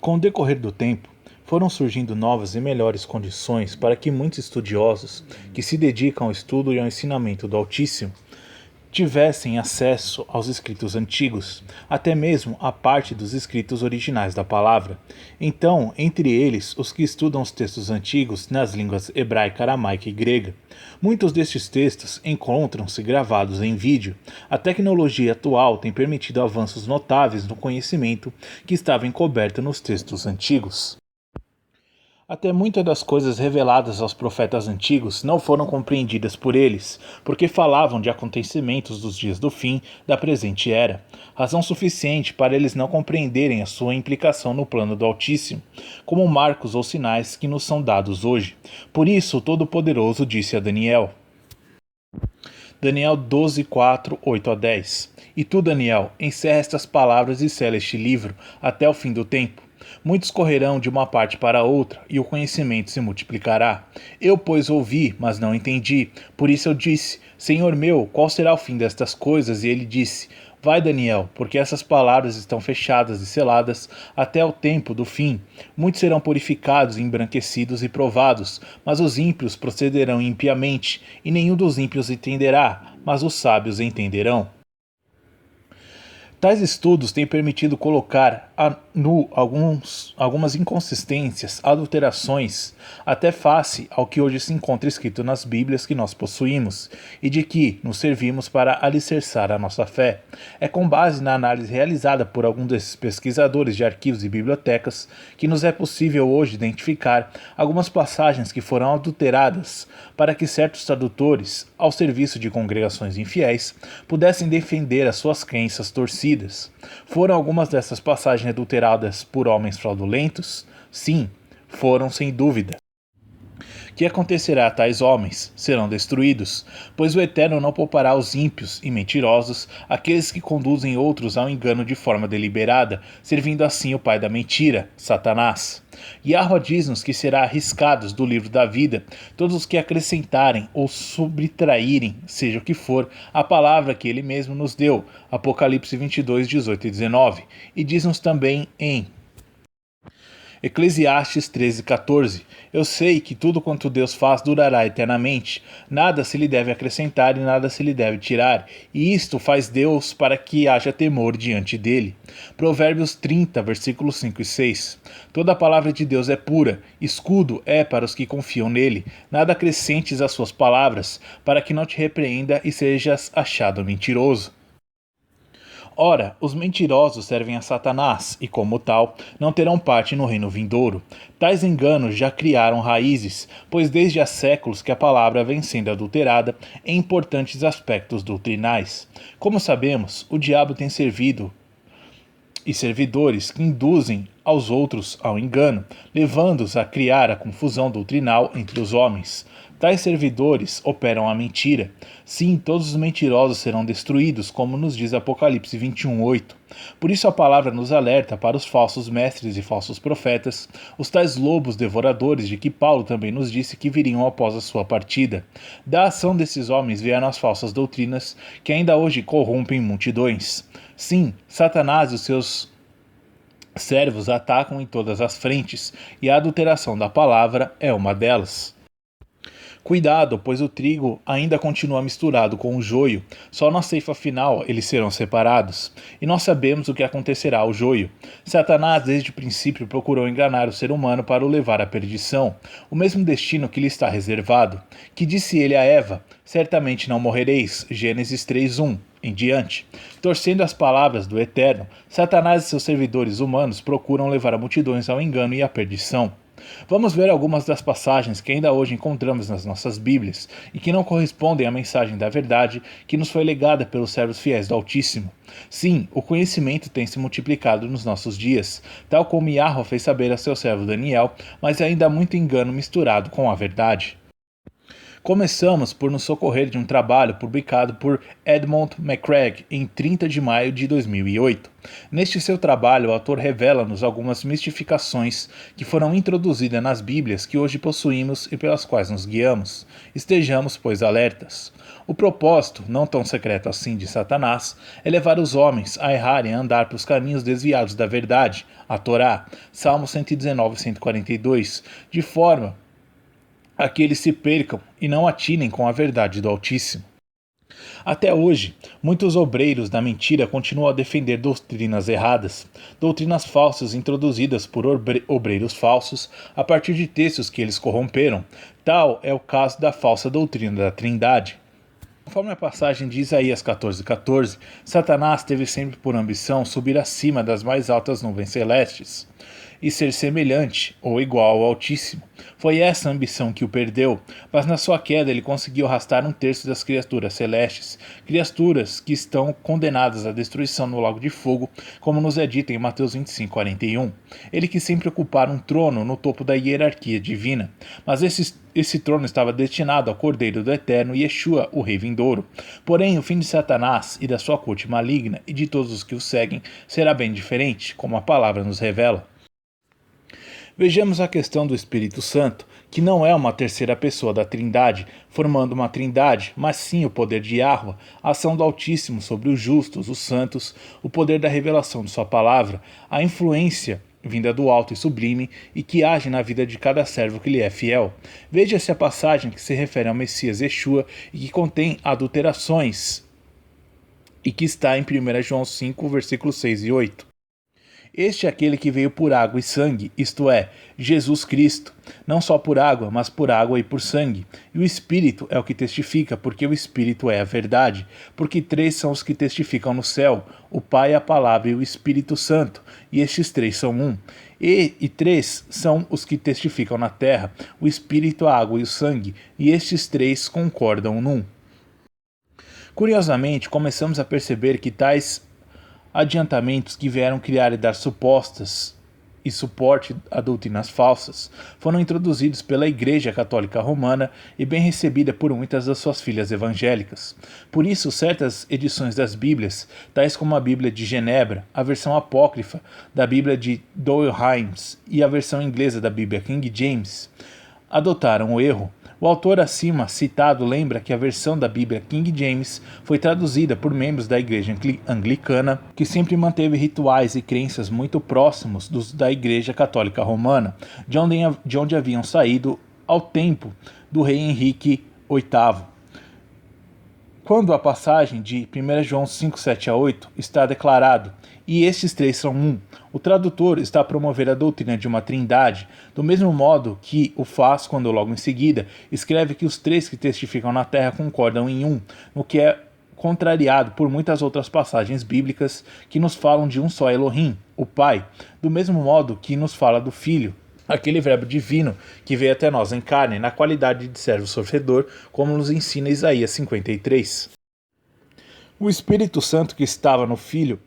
Com o decorrer do tempo, foram surgindo novas e melhores condições para que muitos estudiosos que se dedicam ao estudo e ao ensinamento do Altíssimo tivessem acesso aos escritos antigos, até mesmo a parte dos escritos originais da palavra. Então, entre eles, os que estudam os textos antigos nas línguas hebraica, aramaica e grega. Muitos destes textos encontram-se gravados em vídeo. A tecnologia atual tem permitido avanços notáveis no conhecimento que estava encoberto nos textos antigos. Até muitas das coisas reveladas aos profetas antigos não foram compreendidas por eles, porque falavam de acontecimentos dos dias do fim da presente era, razão suficiente para eles não compreenderem a sua implicação no plano do Altíssimo, como marcos ou sinais que nos são dados hoje. Por isso o Todo-Poderoso disse a Daniel. Daniel 12, 4, 8 a 10. E tu, Daniel, encerra estas palavras e sela este livro até o fim do tempo. Muitos correrão de uma parte para outra, e o conhecimento se multiplicará. Eu, pois, ouvi, mas não entendi. Por isso eu disse, Senhor meu, qual será o fim destas coisas? E ele disse, vai, Daniel, porque essas palavras estão fechadas e seladas até o tempo do fim. Muitos serão purificados, embranquecidos e provados, mas os ímpios procederão impiamente, e nenhum dos ímpios entenderá, mas os sábios entenderão. Tais estudos têm permitido colocar a nu algumas inconsistências, adulterações, até face ao que hoje se encontra escrito nas Bíblias que nós possuímos e de que nos servimos para alicerçar a nossa fé. É com base na análise realizada por alguns desses pesquisadores de arquivos e bibliotecas que nos é possível hoje identificar algumas passagens que foram adulteradas para que certos tradutores, ao serviço de congregações infiéis, pudessem defender as suas crenças torcidas. Foram algumas dessas passagens adulteradas por homens fraudulentos? Sim, foram sem dúvida. Que acontecerá a tais homens? Serão destruídos, pois o Eterno não poupará os ímpios e mentirosos, aqueles que conduzem outros ao engano de forma deliberada, servindo assim o pai da mentira, Satanás. Yahweh diz-nos que será arriscados do livro da vida todos os que acrescentarem ou subtraírem, seja o que for, a palavra que ele mesmo nos deu, Apocalipse 22, 18 e 19, e diz-nos também em Eclesiastes 13:14. Eu sei que tudo quanto Deus faz durará eternamente, nada se lhe deve acrescentar e nada se lhe deve tirar, e isto faz Deus para que haja temor diante dele. Provérbios 30, versículos 5 e 6. Toda a palavra de Deus é pura, escudo é para os que confiam nele, nada acrescentes às suas palavras, para que não te repreenda e sejas achado mentiroso. Ora, os mentirosos servem a Satanás e, como tal, não terão parte no reino vindouro. Tais enganos já criaram raízes, pois desde há séculos que a palavra vem sendo adulterada em importantes aspectos doutrinais. Como sabemos, o diabo tem servido e servidores que induzem aos outros ao engano, levando-os a criar a confusão doutrinal entre os homens. Tais servidores operam a mentira. Sim, todos os mentirosos serão destruídos, como nos diz Apocalipse 21:8. Por isso a palavra nos alerta para os falsos mestres e falsos profetas, os tais lobos devoradores de que Paulo também nos disse que viriam após a sua partida. Da ação desses homens vieram as falsas doutrinas, que ainda hoje corrompem multidões. Sim, Satanás e os seus servos atacam em todas as frentes, e a adulteração da palavra é uma delas. Cuidado, pois o trigo ainda continua misturado com o joio, só na ceifa final eles serão separados, e nós sabemos o que acontecerá ao joio. Satanás desde o princípio procurou enganar o ser humano para o levar à perdição, o mesmo destino que lhe está reservado. Que disse ele a Eva, certamente não morrereis, Gênesis 3:1. Em diante. Torcendo as palavras do Eterno, Satanás e seus servidores humanos procuram levar a multidões ao engano e à perdição. Vamos ver algumas das passagens que ainda hoje encontramos nas nossas Bíblias e que não correspondem à mensagem da verdade que nos foi legada pelos servos fiéis do Altíssimo. Sim, o conhecimento tem se multiplicado nos nossos dias, tal como Yahweh fez saber a seu servo Daniel, mas ainda há muito engano misturado com a verdade. Começamos por nos socorrer de um trabalho publicado por Edmund McCraig em 30 de maio de 2008. Neste seu trabalho, o autor revela-nos algumas mistificações que foram introduzidas nas Bíblias que hoje possuímos e pelas quais nos guiamos. Estejamos, pois, alertas. O propósito, não tão secreto assim, de Satanás, é levar os homens a errarem e a andar pelos caminhos desviados da verdade, a Torá, Salmo 119, 142, de forma a que eles se percam e não atinem com a verdade do Altíssimo. Até hoje, muitos obreiros da mentira continuam a defender doutrinas erradas, doutrinas falsas introduzidas por obreiros falsos a partir de textos que eles corromperam. Tal é o caso da falsa doutrina da Trindade. Conforme a passagem de Isaías 14:14, Satanás teve sempre por ambição subir acima das mais altas nuvens celestes e ser semelhante ou igual ao Altíssimo. Foi essa a ambição que o perdeu, mas na sua queda ele conseguiu arrastar um terço das criaturas celestes, criaturas que estão condenadas à destruição no lago de fogo, como nos é dito em Mateus 25:41. Ele quis sempre ocupar um trono no topo da hierarquia divina, mas esse trono estava destinado ao Cordeiro do Eterno, Yeshua, o Rei Vindouro. Porém, o fim de Satanás e da sua corte maligna e de todos os que o seguem será bem diferente, como a palavra nos revela. Vejamos a questão do Espírito Santo, que não é uma terceira pessoa da Trindade, formando uma Trindade, mas sim o poder de Yahweh, a ação do Altíssimo sobre os justos, os santos, o poder da revelação de sua palavra, a influência vinda do alto e sublime e que age na vida de cada servo que lhe é fiel. Veja-se a passagem que se refere ao Messias Yeshua e que contém adulterações e que está em 1 João 5, versículos 6 e 8. Este é aquele que veio por água e sangue, isto é, Jesus Cristo, não só por água, mas por água e por sangue. E o Espírito é o que testifica, porque o Espírito é a verdade. Porque três são os que testificam no céu, o Pai, a Palavra e o Espírito Santo, e estes três são um. E três são os que testificam na terra, o Espírito, a água e o sangue, e estes três concordam num. Curiosamente, começamos a perceber que tais adiantamentos que vieram criar e dar supostas e suporte a doutrinas falsas foram introduzidos pela Igreja Católica Romana e bem recebida por muitas das suas filhas evangélicas. Por isso, certas edições das Bíblias, tais como a Bíblia de Genebra, a versão apócrifa da Bíblia de Douay-Rheims e a versão inglesa da Bíblia King James, adotaram o erro. O autor acima citado lembra que a versão da Bíblia King James foi traduzida por membros da Igreja Anglicana, que sempre manteve rituais e crenças muito próximos dos da Igreja Católica Romana, de onde haviam saído ao tempo do rei Henrique VIII. Quando a passagem de 1 João 5, 7 a 8 está declarado, e estes três são um, o tradutor está a promover a doutrina de uma trindade, do mesmo modo que o faz quando logo em seguida escreve que os três que testificam na terra concordam em um, no que é contrariado por muitas outras passagens bíblicas que nos falam de um só Elohim, o Pai, do mesmo modo que nos fala do Filho, aquele verbo divino que veio até nós em carne, na qualidade de servo sofredor, como nos ensina Isaías 53. O Espírito Santo que estava no Filho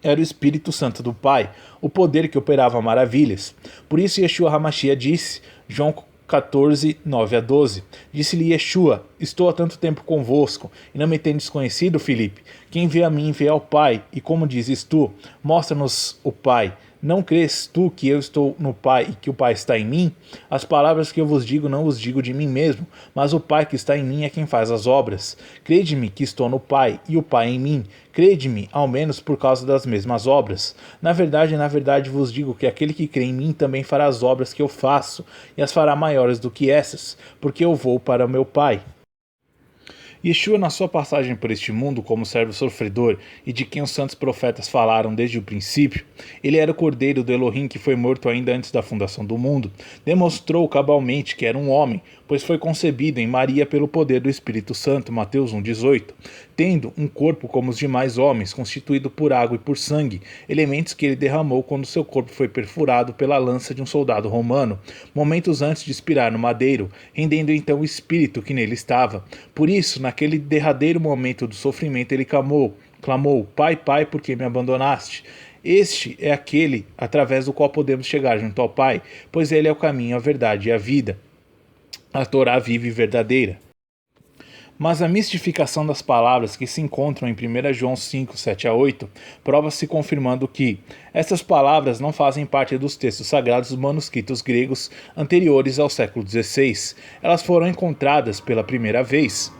era o Espírito Santo do Pai, o poder que operava maravilhas. Por isso Yeshua HaMashiach disse, João 14, 9 a 12, disse-lhe Yeshua, estou há tanto tempo convosco, e não me tendes conhecido, Filipe? Quem vê a mim vê ao Pai, e como dizes tu, mostra-nos o Pai. Não crês tu que eu estou no Pai e que o Pai está em mim? As palavras que eu vos digo não vos digo de mim mesmo, mas o Pai que está em mim é quem faz as obras. Crede-me que estou no Pai e o Pai em mim. Crede-me, ao menos por causa das mesmas obras. Na verdade vos digo que aquele que crê em mim também fará as obras que eu faço, e as fará maiores do que essas, porque eu vou para o meu Pai. Yeshua, na sua passagem por este mundo como servo sofredor e de quem os santos profetas falaram desde o princípio, ele era o cordeiro do Elohim que foi morto ainda antes da fundação do mundo, demonstrou cabalmente que era um homem, pois foi concebido em Maria pelo poder do Espírito Santo, Mateus 1,18, tendo um corpo como os demais homens, constituído por água e por sangue, elementos que ele derramou quando seu corpo foi perfurado pela lança de um soldado romano, momentos antes de expirar no madeiro, rendendo então o espírito que nele estava. Por isso, naquele derradeiro momento do sofrimento, ele clamou, Pai, Pai, por que me abandonaste? Este é aquele através do qual podemos chegar junto ao Pai, pois ele é o caminho, a verdade e a vida. a Torá viva e verdadeira. Mas a mistificação das palavras que se encontram em 1 João 5, 7 a 8 prova-se confirmando que essas palavras não fazem parte dos textos sagrados dos manuscritos gregos anteriores ao século XVI. Elas foram encontradas pela primeira vez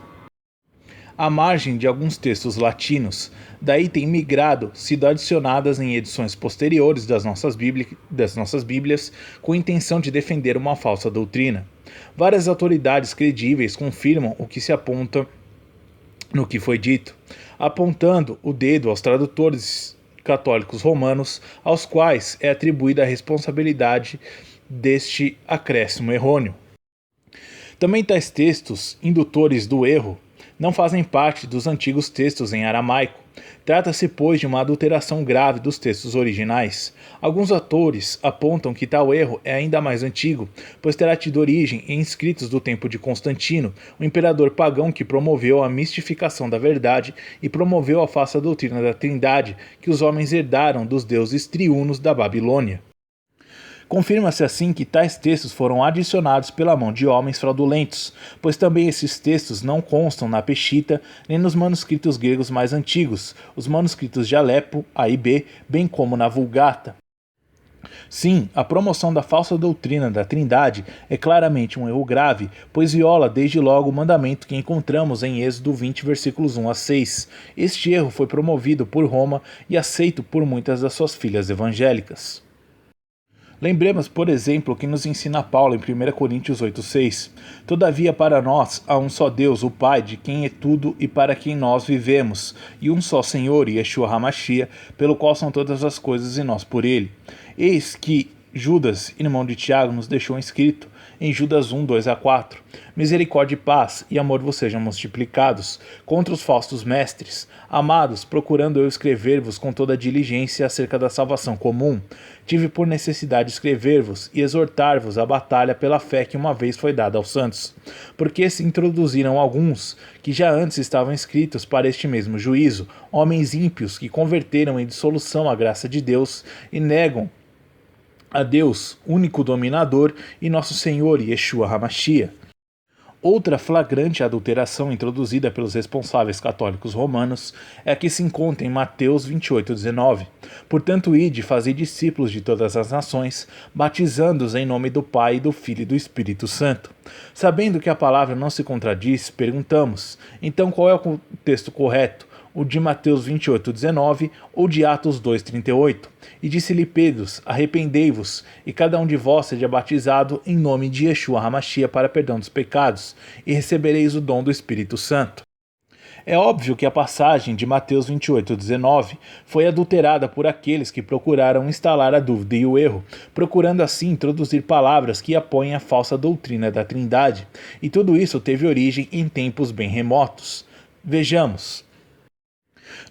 à margem de alguns textos latinos, daí têm migrado, sido adicionadas em edições posteriores das nossas Bíblias, com a intenção de defender uma falsa doutrina. Várias autoridades credíveis confirmam o que se aponta no que foi dito, apontando o dedo aos tradutores católicos romanos, aos quais é atribuída a responsabilidade deste acréscimo errôneo. Também tais textos, indutores do erro, não fazem parte dos antigos textos em aramaico. Trata-se, pois, de uma adulteração grave dos textos originais. Alguns autores apontam que tal erro é ainda mais antigo, pois terá tido origem em escritos do tempo de Constantino, o imperador pagão que promoveu a mistificação da verdade e promoveu a falsa doutrina da Trindade que os homens herdaram dos deuses triunos da Babilônia. Confirma-se assim que tais textos foram adicionados pela mão de homens fraudulentos, pois também esses textos não constam na Peshitta nem nos manuscritos gregos mais antigos, os manuscritos de Alepo, A e B, bem como na Vulgata. Sim, a promoção da falsa doutrina da Trindade é claramente um erro grave, pois viola desde logo o mandamento que encontramos em Êxodo 20, versículos 1 a 6. Este erro foi promovido por Roma e aceito por muitas das suas filhas evangélicas. Lembremos, por exemplo, o que nos ensina Paulo em 1 Coríntios 8,6. Todavia para nós há um só Deus, o Pai, de quem é tudo e para quem nós vivemos, e um só Senhor, Yeshua HaMashiach, pelo qual são todas as coisas e nós por ele. Eis que Judas, irmão de Tiago, nos deixou escrito em Judas 1, 2 a 4. Misericórdia e paz e amor vos sejam multiplicados contra os falsos mestres. Amados, procurando eu escrever-vos com toda a diligência acerca da salvação comum, tive por necessidade escrever-vos e exortar-vos à batalha pela fé que uma vez foi dada aos santos. Porque se introduziram alguns que já antes estavam escritos para este mesmo juízo, homens ímpios que converteram em dissolução a graça de Deus e negam a Deus, único dominador, e nosso Senhor Yeshua HaMashiach. Outra flagrante adulteração introduzida pelos responsáveis católicos romanos é a que se encontra em Mateus 28,19. Portanto, ide, fazei discípulos de todas as nações, batizando-os em nome do Pai, do Filho e do Espírito Santo. Sabendo que a palavra não se contradiz, perguntamos, então qual é o texto correto? O de Mateus 28,19 ou de Atos 2,38. E disse-lhe Pedro, arrependei-vos, e cada um de vós seja batizado em nome de Yeshua HaMashiach para perdão dos pecados, e recebereis o dom do Espírito Santo. É óbvio que a passagem de Mateus 28,19 foi adulterada por aqueles que procuraram instalar a dúvida e o erro, procurando assim introduzir palavras que apoiem a falsa doutrina da Trindade, e tudo isso teve origem em tempos bem remotos. Vejamos.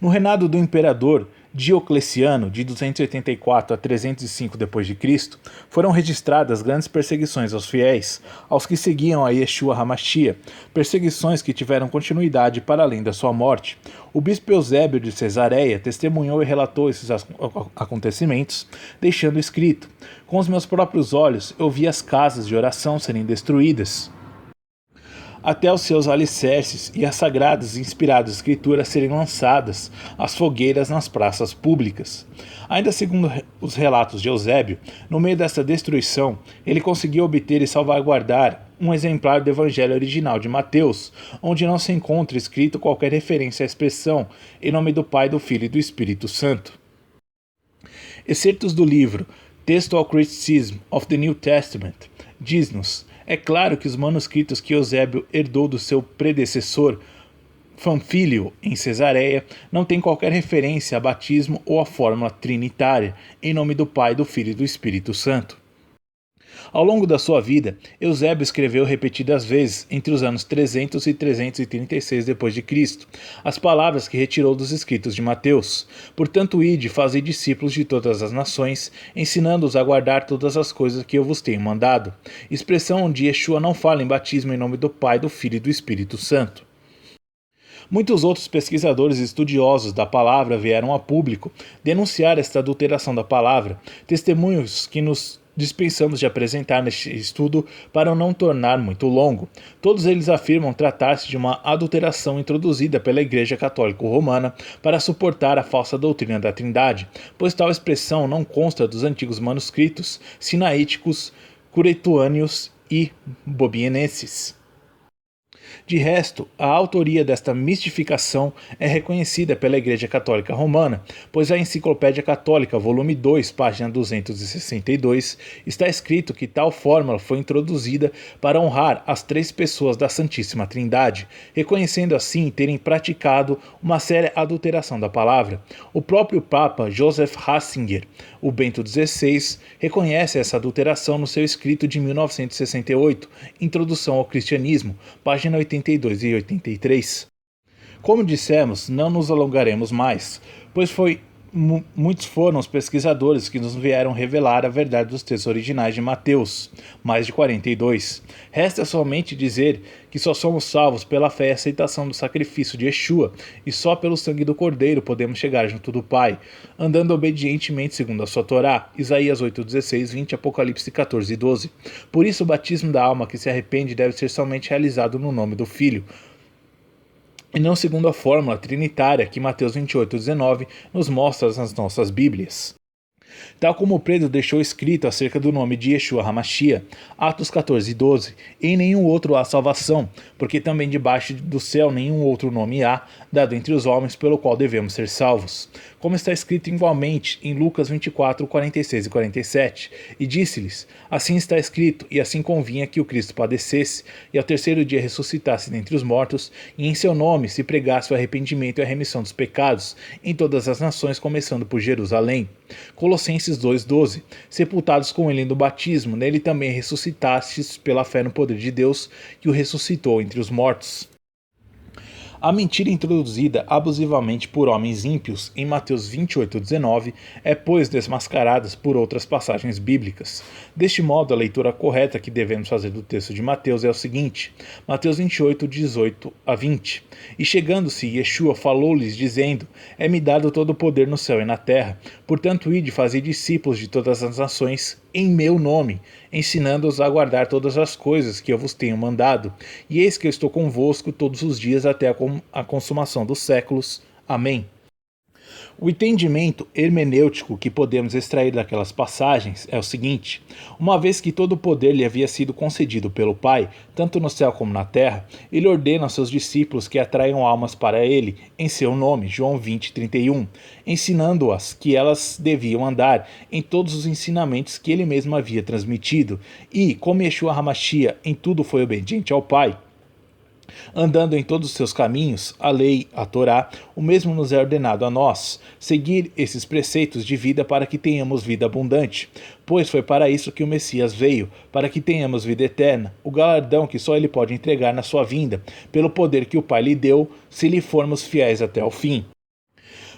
No reinado do imperador Diocleciano, de 284 a 305 d.C., foram registradas grandes perseguições aos fiéis, aos que seguiam a Yeshua HaMashiach, perseguições que tiveram continuidade para além da sua morte. O bispo Eusébio de Cesareia testemunhou e relatou esses acontecimentos, deixando escrito: com os meus próprios olhos eu vi as casas de oração serem destruídas, até os seus alicerces e as sagradas e inspiradas escrituras serem lançadas às fogueiras nas praças públicas. Ainda segundo os relatos de Eusébio, no meio dessa destruição, ele conseguiu obter e salvaguardar um exemplar do Evangelho original de Mateus, onde não se encontra escrito qualquer referência à expressão em nome do Pai, do Filho e do Espírito Santo. Excertos do livro Textual Criticism of the New Testament diz-nos: é claro que os manuscritos que Eusébio herdou do seu predecessor Fanfílio em Cesareia não têm qualquer referência a batismo ou a fórmula trinitária, em nome do Pai, do Filho e do Espírito Santo. Ao longo da sua vida, Eusébio escreveu repetidas vezes, entre os anos 300 e 336 d.C., as palavras que retirou dos escritos de Mateus. Portanto, ide, fazei discípulos de todas as nações, ensinando-os a guardar todas as coisas que eu vos tenho mandado. Expressão onde Yeshua não fala em batismo em nome do Pai, do Filho e do Espírito Santo. Muitos outros pesquisadores e estudiosos da palavra vieram a público denunciar esta adulteração da palavra, testemunhos que nos dispensamos de apresentar neste estudo para não tornar muito longo. Todos eles afirmam tratar-se de uma adulteração introduzida pela Igreja Católica Romana para suportar a falsa doutrina da Trindade, pois tal expressão não consta dos antigos manuscritos sinaíticos, curetuâneos e bobienenses. De resto, a autoria desta mistificação é reconhecida pela Igreja Católica Romana, pois a Enciclopédia Católica, volume 2, página 262, está escrito que tal fórmula foi introduzida para honrar as três pessoas da Santíssima Trindade, reconhecendo assim terem praticado uma séria adulteração da palavra. O próprio Papa Joseph Ratzinger, o Bento XVI, reconhece essa adulteração no seu escrito de 1968, Introdução ao Cristianismo, página 82 e 83. Como dissemos, não nos alongaremos mais, pois muitos foram os pesquisadores que nos vieram revelar a verdade dos textos originais de Mateus, mais de 42. Resta somente dizer que só somos salvos pela fé e aceitação do sacrifício de Yeshua, e só pelo sangue do Cordeiro podemos chegar junto do Pai, andando obedientemente segundo a sua Torá, Isaías 8:16, 20, Apocalipse 14:12. Por isso o batismo da alma que se arrepende deve ser somente realizado no nome do Filho, e não segundo a fórmula trinitária que Mateus 28:19 nos mostra nas nossas Bíblias. Tal como Pedro deixou escrito acerca do nome de Yeshua HaMashiach, Atos 14:12, em nenhum outro há salvação, porque também debaixo do céu nenhum outro nome há, dado entre os homens, pelo qual devemos ser salvos. Como está escrito igualmente em Lucas 24:46 e 47, e disse-lhes, assim está escrito, e assim convinha que o Cristo padecesse, e ao terceiro dia ressuscitasse dentre os mortos, e em seu nome se pregasse o arrependimento e a remissão dos pecados, em todas as nações, começando por Jerusalém. Colossenses 2:12, sepultados com ele no batismo, nele também ressuscitastes pela fé no poder de Deus, que o ressuscitou entre os mortos. A mentira introduzida abusivamente por homens ímpios em Mateus 28:19 é, pois, desmascarada por outras passagens bíblicas. Deste modo, a leitura correta que devemos fazer do texto de Mateus é o seguinte: Mateus 28:18 a 20. E chegando-se, Yeshua falou-lhes, dizendo: É-me dado todo o poder no céu e na terra. Portanto, ide, fazei discípulos de todas as nações, em meu nome, ensinando-os a guardar todas as coisas que eu vos tenho mandado. E eis que eu estou convosco todos os dias até a consumação dos séculos. Amém. O entendimento hermenêutico que podemos extrair daquelas passagens é o seguinte: uma vez que todo o poder lhe havia sido concedido pelo Pai, tanto no céu como na terra, ele ordena aos seus discípulos que atraiam almas para ele, em seu nome, João 20:31, ensinando-as que elas deviam andar em todos os ensinamentos que ele mesmo havia transmitido, e, como Yeshua HaMashiach em tudo foi obediente ao Pai, andando em todos os seus caminhos, a lei, a Torá, o mesmo nos é ordenado a nós, seguir esses preceitos de vida para que tenhamos vida abundante, pois foi para isso que o Messias veio, para que tenhamos vida eterna, o galardão que só ele pode entregar na sua vinda, pelo poder que o Pai lhe deu, se lhe formos fiéis até o fim.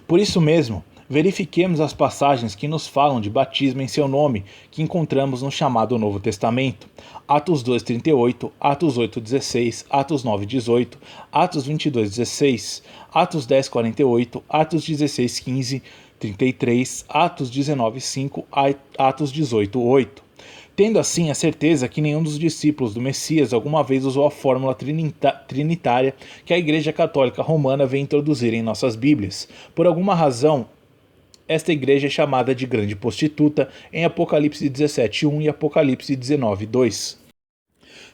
Por isso mesmo, verifiquemos as passagens que nos falam de batismo em seu nome, que encontramos no chamado Novo Testamento. Atos 2:38, Atos 8:16, Atos 9:18, Atos 22:16, Atos 10:48, Atos 16:15, 33, Atos 19:5, Atos 18:8. Tendo assim a certeza que nenhum dos discípulos do Messias alguma vez usou a fórmula trinitária que a Igreja Católica Romana vem introduzir em nossas Bíblias. Por alguma razão, esta igreja é chamada de grande prostituta em Apocalipse 17:1 e Apocalipse 19:2.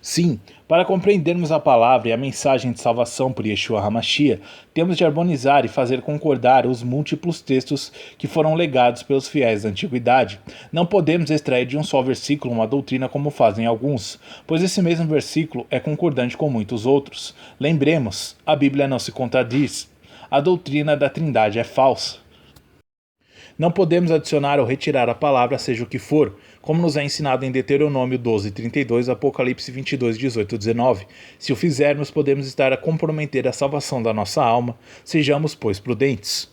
Sim, para compreendermos a palavra e a mensagem de salvação por Yeshua HaMashiach, temos de harmonizar e fazer concordar os múltiplos textos que foram legados pelos fiéis da antiguidade. Não podemos extrair de um só versículo uma doutrina como fazem alguns, pois esse mesmo versículo é concordante com muitos outros. Lembremos, a Bíblia não se contradiz. A doutrina da Trindade é falsa. Não podemos adicionar ou retirar a palavra, seja o que for, como nos é ensinado em Deuteronômio 12:32, Apocalipse 22:18-19. Se o fizermos, podemos estar a comprometer a salvação da nossa alma. Sejamos, pois, prudentes.